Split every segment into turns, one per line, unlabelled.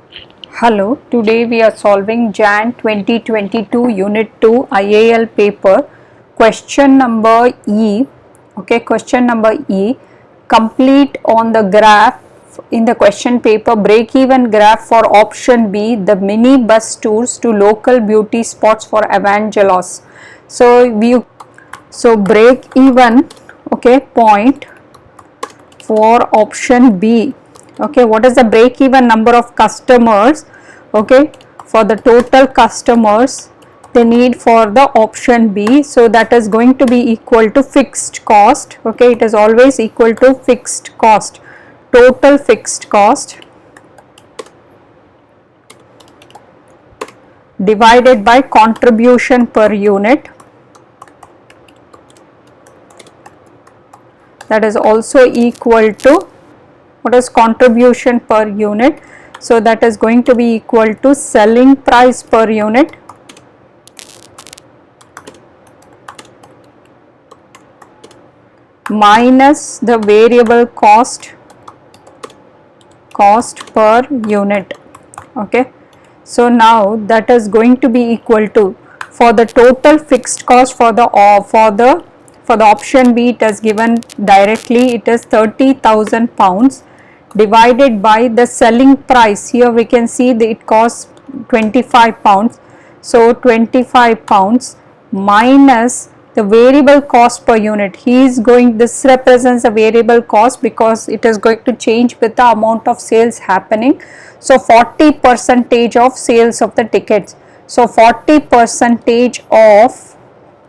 Hello, today we are solving Jan 2022 Unit 2 IAL paper. Question number E. Okay, question number E. Complete on the graph in the question paper break-even graph for option B, the mini bus tours to local beauty spots for Evangelos. So break even, okay, point for option B. Okay, what is the break even number of customers, okay, for the total customers they need for the option B? So that is going to be equal to fixed cost. Okay, it is always equal to fixed cost, total fixed cost divided by contribution per unit, that is also equal to, what is contribution per unit? So that is going to be equal to selling price per unit minus the variable cost per unit. Okay, so now that is going to be equal to, for the total fixed cost for the option B, it is given directly, it is 30,000 pounds divided by the selling price. Here we can see that it costs 25 pounds. So 25 pounds minus the variable cost per unit. This represents a variable cost because it is going to change with the amount of sales happening. So 40% of sales of the tickets. So 40% of,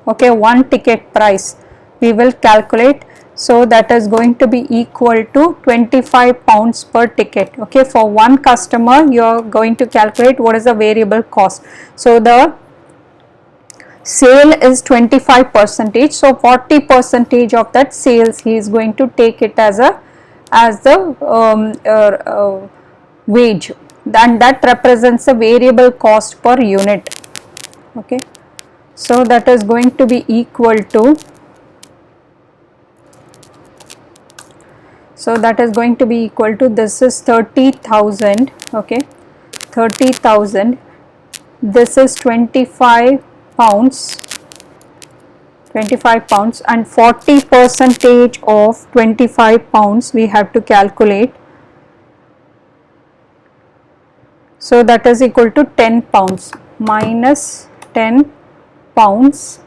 okay, one ticket price we will calculate. So that is going to be equal to 25 pounds per ticket. Okay, for one customer you are going to calculate what is the variable cost. So the sale is 25%, so 40% of that sales he is going to take it as the wage, and that represents the variable cost per unit. Okay, so that is going to be equal to, so that is going to be equal to, this is 30,000, okay, 30,000, this is 25 pounds, and 40% of 25 pounds we have to calculate. So that is equal to 10 pounds minus 10 pounds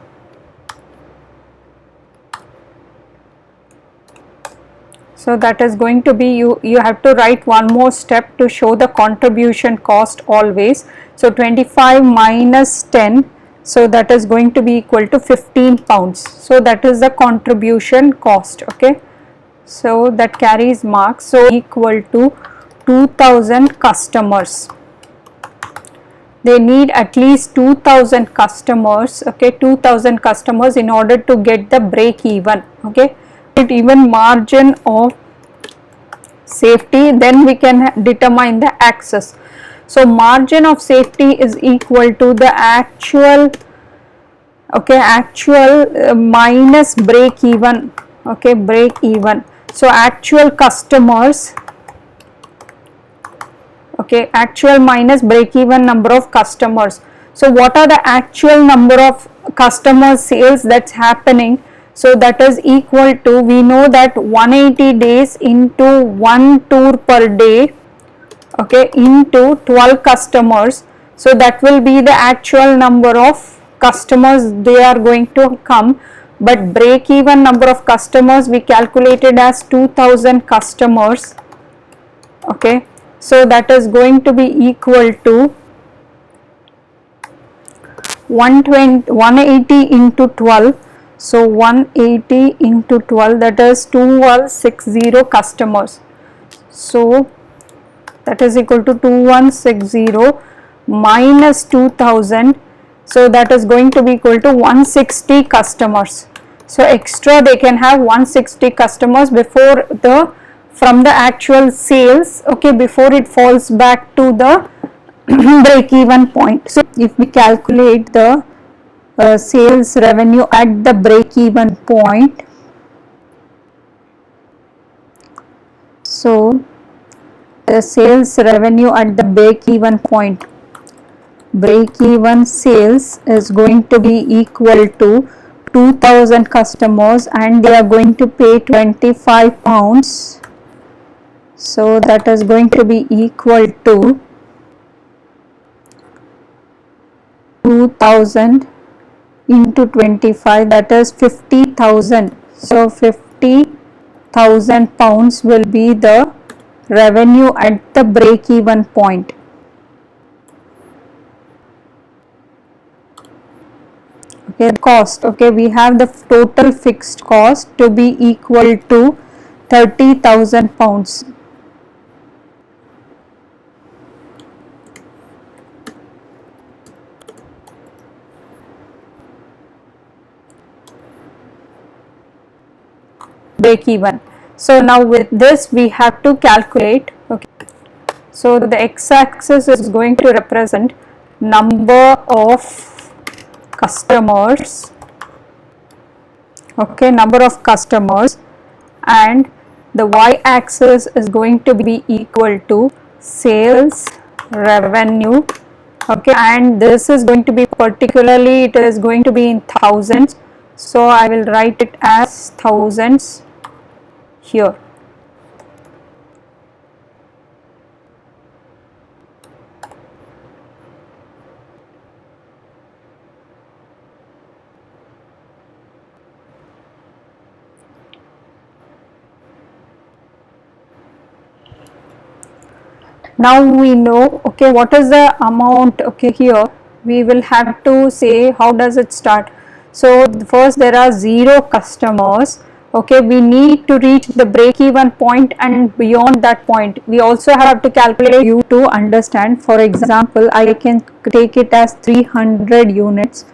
So that is going to be, you have to write one more step to show the contribution cost always. So 25 minus 10, so that is going to be equal to 15 pounds. So that is the contribution cost. Okay, so that carries marks. So equal to 2000 customers. They need at least 2000 customers. Okay, 2000 customers in order to get the break even. Okay, even margin of safety, then we can determine the access. So margin of safety is equal to the actual, okay, minus break even. Okay, break even. So actual customers, okay, actual minus break even number of customers. So what are the actual number of customer sales that's happening? So that is equal to, we know that 180 days into 1 tour per day, okay, into 12 customers. So that will be the actual number of customers they are going to come, but break even number of customers we calculated as 2000 customers. Okay, so that is going to be equal to 180 into 12. So 180 into 12, that is 2160 customers. So that is equal to 2160 minus 2000. So that is going to be equal to 160 customers. So extra they can have 160 customers before the, from the actual sales, okay, before it falls back to the break even point. So if we calculate the sales revenue at the break even point, so the sales revenue at the break-even point. Break-even sales is going to be equal to 2000 customers and they are going to pay 25 pounds. So that is going to be equal to 2000 into 25, that is 50,000. So 50,000 pounds will be the revenue at the break-even point. Okay, cost. Okay, we have the total fixed cost to be equal to 30,000 pounds. Break even. So now with this we have to calculate. Okay, so the x-axis is going to represent number of customers. Okay, number of customers, and the y-axis is going to be equal to sales revenue. Okay, and this is going to be particularly, it is going to be in thousands, so I will write it as thousands here. Now we know, okay, what is the amount. Okay, here we will have to say how does it start. So first there are 0 customers. Okay, we need to reach the break-even point, and beyond that point we also have to calculate you to understand. For example, I can take it as 300 units.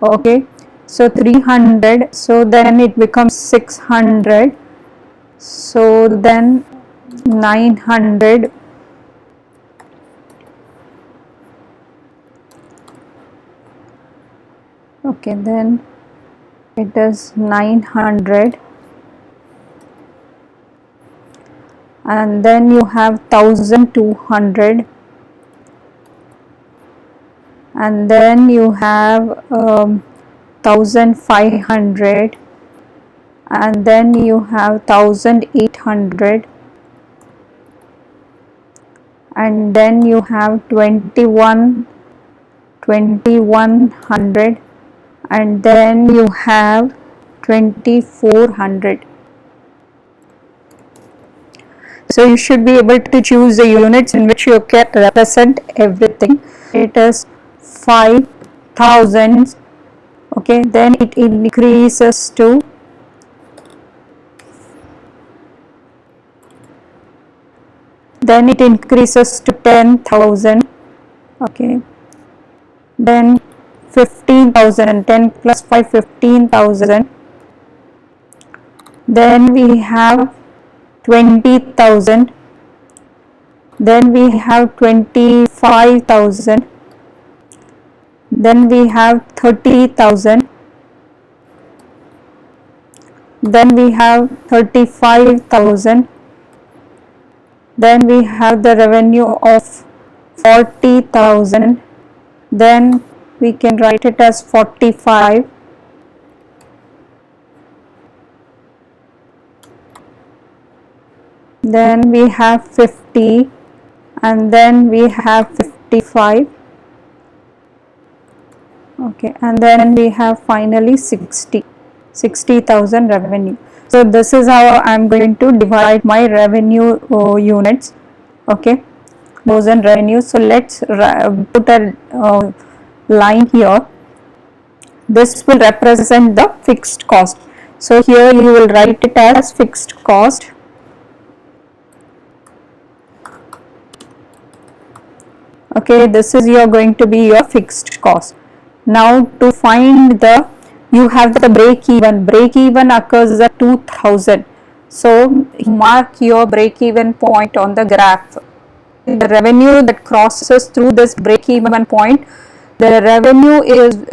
Okay, so 300, so then it becomes 600, so then 900, okay, then it is 900, and then you have 1200, and then you have 1500, and then you have 1800, and then you have 2100, and then you have 2400. So you should be able to choose the units in which you can represent everything. It is 5000. Okay, then it increases to 10,000. Okay, then 15,000, 10 plus 5, 15,000. Then we have 20,000, then we have 25,000, then we have 30,000, then we have 35,000, then we have the revenue of 40,000, then we can write it as 45, then we have 50, and then we have 55. Okay, and then we have finally 60,000 revenue. So this is how I am going to divide my revenue units. Okay, those and revenue. So let's put a line here. This will represent the fixed cost. So here you will write it as fixed cost. Okay, this is going to be your fixed cost. Now to find the, you have the break even occurs at 2000. So mark your break even point on the graph. The revenue that crosses through this break even point, the revenue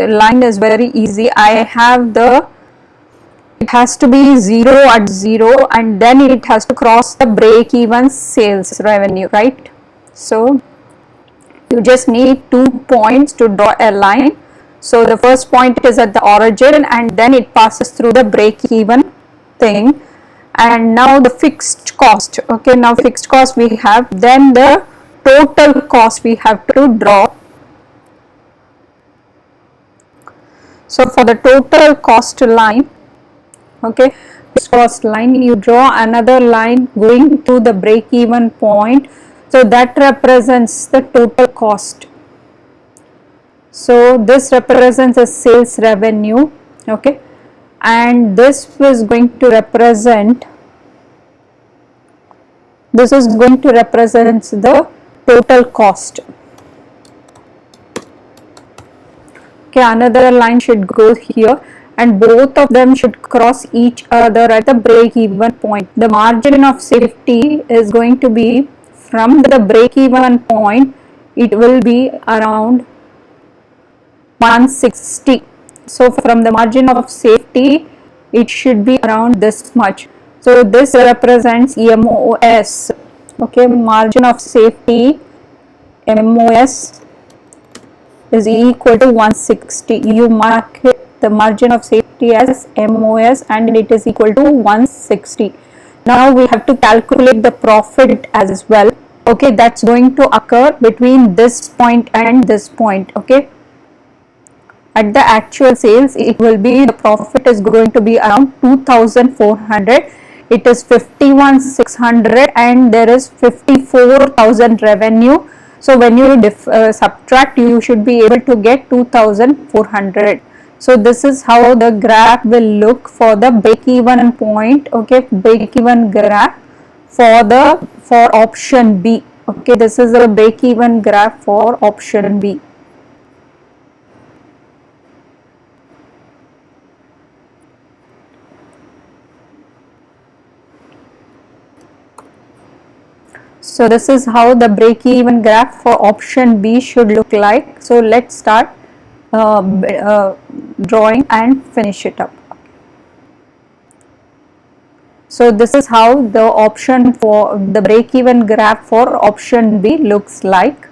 line is very easy. I have the it has to be 0 at 0, and then it has to cross the break even sales revenue, right? So you just need 2 points to draw a line. So the first point is at the origin, and then it passes through the break even thing. And now the fixed cost, okay, now fixed cost we have, then the total cost we have to draw. So for the total cost line, okay, fixed cost line, you draw another line going to the break even point, so that represents the total cost. So this represents a sales revenue, okay, and this is going to represent the total cost. Okay, another line should go here, and both of them should cross each other at the break even point. The margin of safety is going to be from the break even point, it will be around 160. So from the margin of safety, it should be around this much. So this represents MOS, okay, margin of safety, MOS is equal to 160. You mark the margin of safety as MOS and it is equal to 160. Now we have to calculate the profit as well, okay, that's going to occur between this point and this point, okay. At the actual sales, it will be, the profit is going to be around 2400. It is 51,600 and there is 54,000 revenue. So when you subtract, you should be able to get 2,400. So this is how the graph will look for the break even point, okay, break even graph for option B. Okay, this is the break even graph for option B. So this is how the break even graph for option B should look like. So let's start drawing and finish it up. So this is how the option for the break even graph for option B looks like.